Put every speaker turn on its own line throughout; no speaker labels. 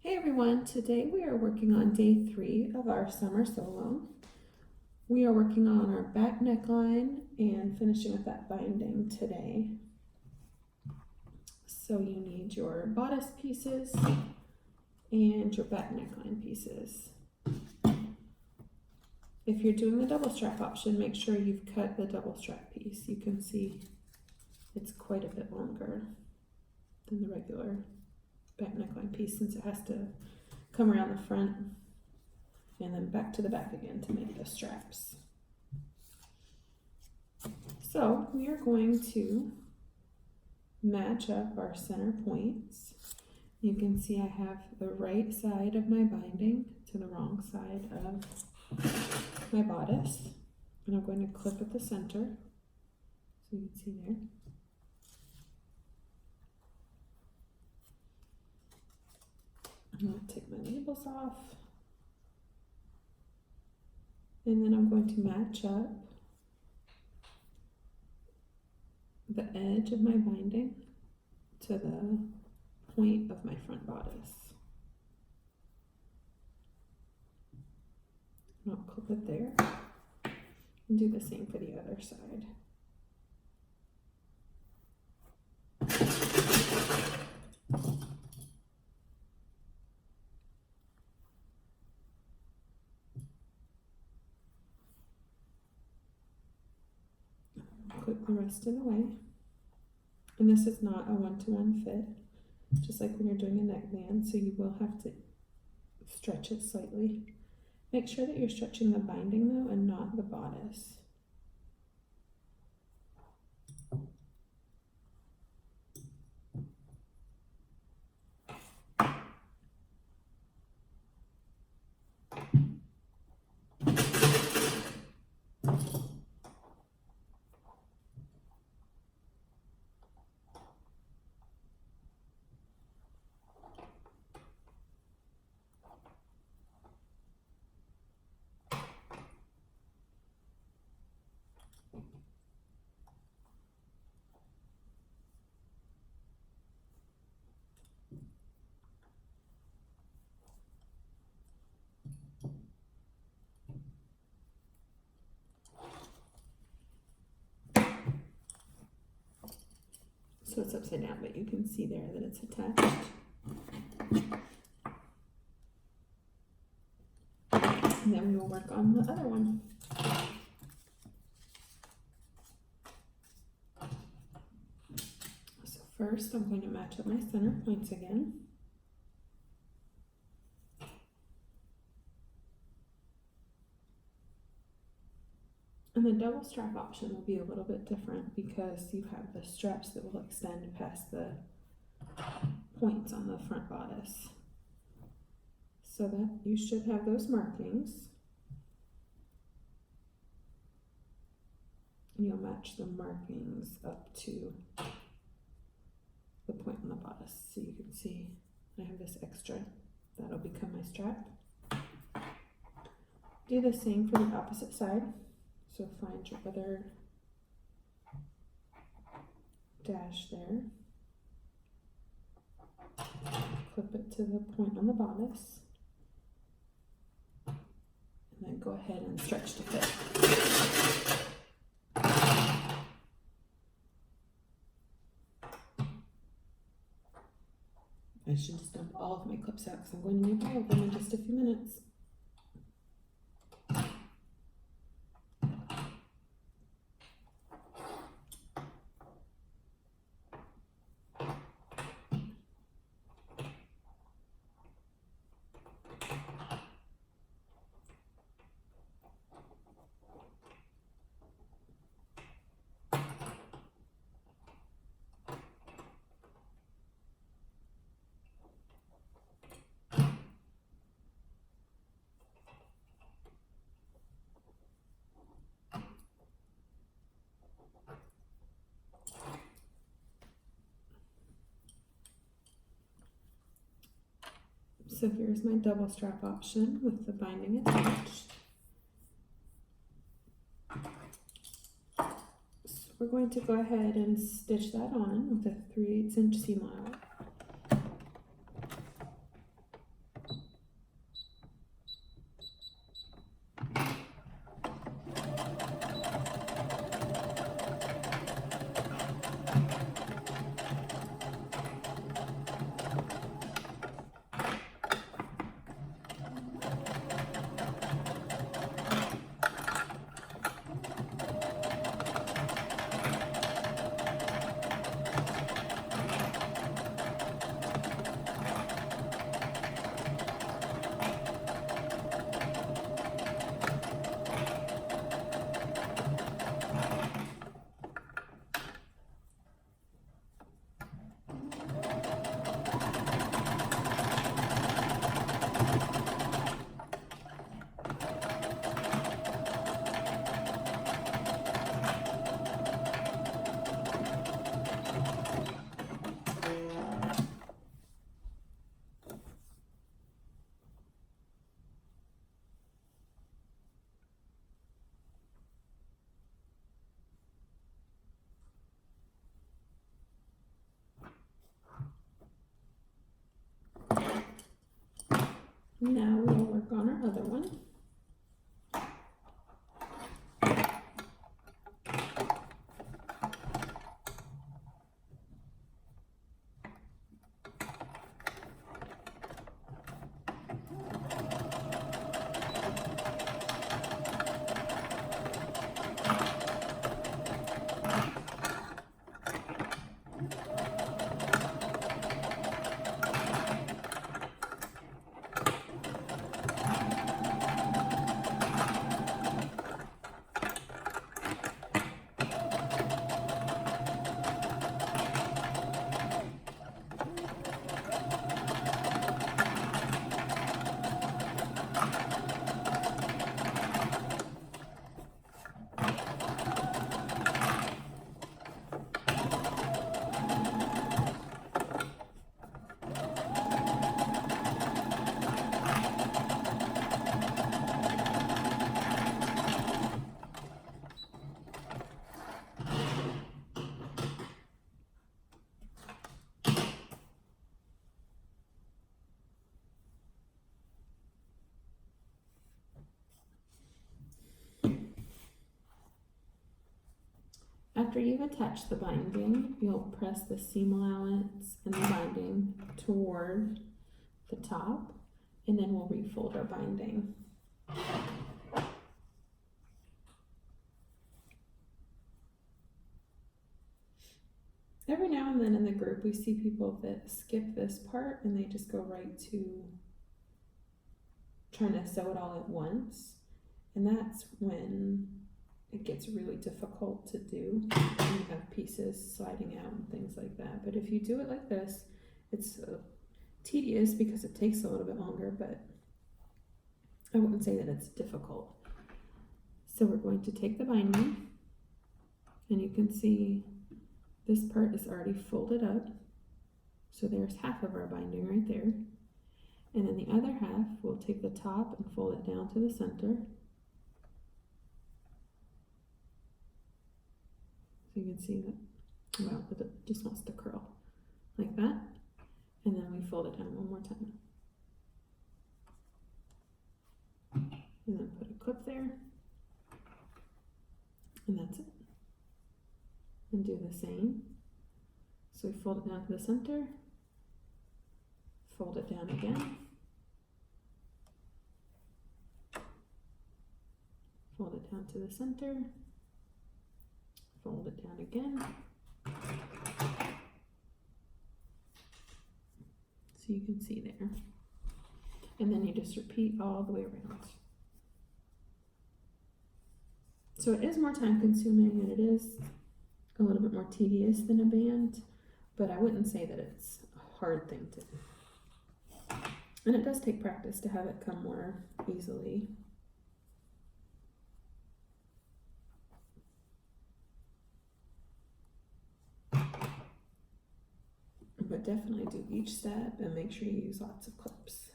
Hey everyone, today we are working on day 3 of our summer sew-along. We are working on our back neckline and finishing with that binding today. So you need your bodice pieces and your back neckline pieces. If you're doing the double strap option, make sure you've cut the double strap piece. You can see it's quite a bit longer than the regular back neckline piece since it has to come around the front and then back to the back again to make the straps. So we are going to match up our center points. You can see I have the right side of my binding to the wrong side of my bodice, and I'm going to clip at the center so you can see there. I'm going to take my labels off, and then I'm going to match up the edge of my binding to the point of my front bodice. And I'll clip it there and do the same for the other side. Clip the rest of the way. And this is not a one-to-one fit, just like when you're doing a neckband, so you will have to stretch it slightly. Make sure that you're stretching the binding though and not the bodice. So it's upside down, but you can see there that it's attached. And then we will work on the other one. So first I'm going to match up my center points again. And the double strap option will be a little bit different because you have the straps that will extend past the points on the front bodice. So that you should have those markings. And you'll match the markings up to the point on the bodice. So you can see I have this extra, that'll become my strap. Do the same for the opposite side. So find your other dash there, clip it to the point on the bodice, and then go ahead and stretch to fit. I should just dump all of my clips out because I'm going to need all of them in just a few minutes. So here's my double strap option with the binding attached. So we're going to go ahead and stitch that on with a 3/8 inch seam allowance. Now we'll work on our other one. After you've attached the binding, you'll press the seam allowance and the binding toward the top, and then we'll refold our binding. Every now and then in the group we see people that skip this part and they just go right to trying to sew it all at once, and that's when it gets really difficult to do. You have pieces sliding out and things like that. But if you do it like this, it's tedious because it takes a little bit longer, but I wouldn't say that it's difficult. So we're going to take the binding, and you can see this part is already folded up. So there's half of our binding right there. And then the other half, we'll take the top and fold it down to the center. So you can see that, well, it just wants to curl like that. And then we fold it down one more time. And then put a clip there. And that's it. And do the same. So we fold it down to the center, fold it down again, fold it down to the center, fold it down again. So you can see there. And then you just repeat all the way around. So it is more time consuming and it is a little bit more tedious than a band, but I wouldn't say that it's a hard thing to do. And it does take practice to have it come more easily. But definitely do each step and make sure you use lots of clips.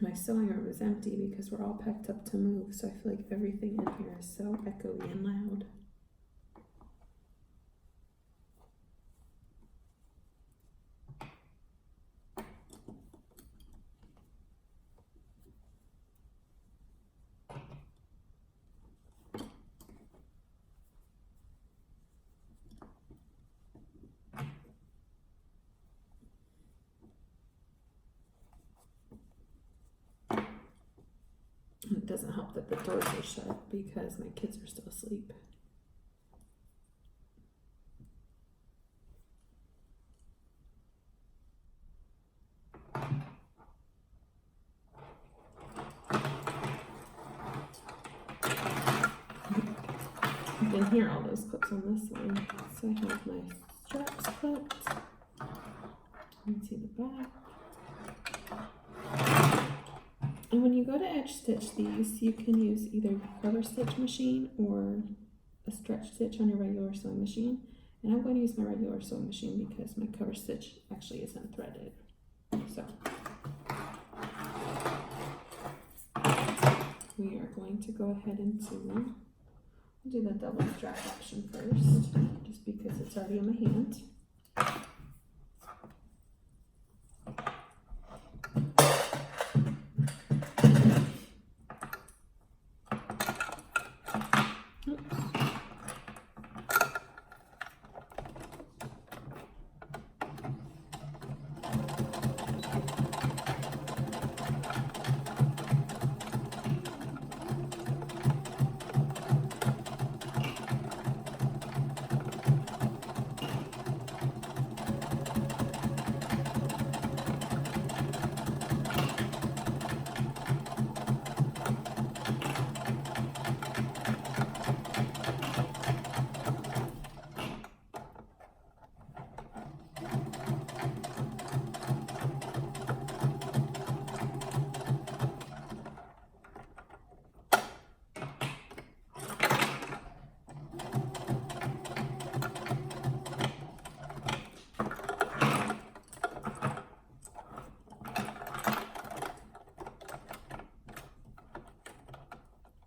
My sewing room is empty because we're all packed up to move, so I feel like everything in here is so echoey and loud. It doesn't help that the doors are shut because my kids are still asleep. You can hear all those clips on this one. So I have my straps clipped. You can see the back. And when you go to edge stitch these, you can use either a cover stitch machine or a stretch stitch on your regular sewing machine. And I'm going to use my regular sewing machine because my cover stitch actually isn't threaded. So we are going to go ahead and do the double strap option first, just because it's already in my hand.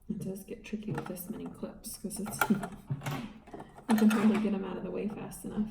It does get tricky with this many clips because it's I can hardly get them out of the way fast enough.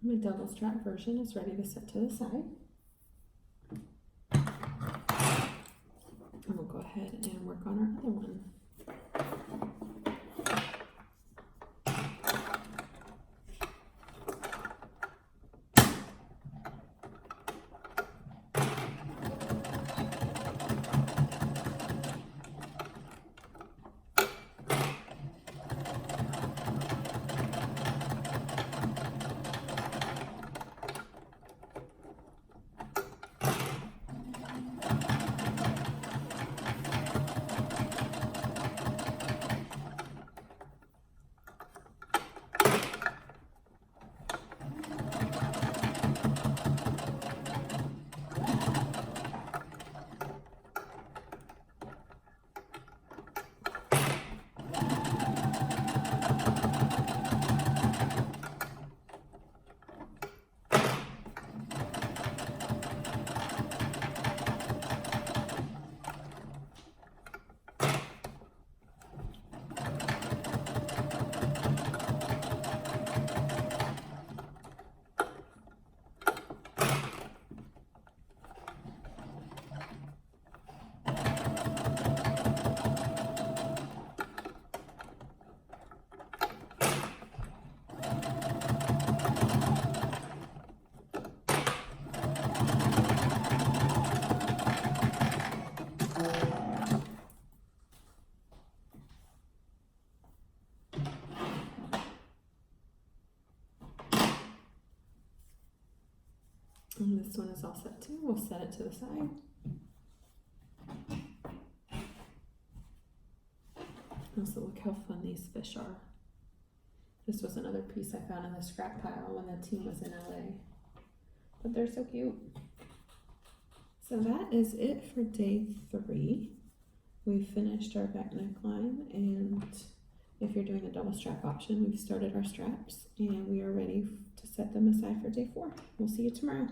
My double strap version is ready to set to the side. And we'll go ahead and work on our other one. this one is all set too. We'll set it to the side. Also, look how fun these fish are. This was another piece I found in the scrap pile when the team was in LA. But they're so cute. So that is it for day 3. We finished our back neckline, and if you're doing a double strap option, we've started our straps and we are ready to set them aside for day 4. We'll see you tomorrow.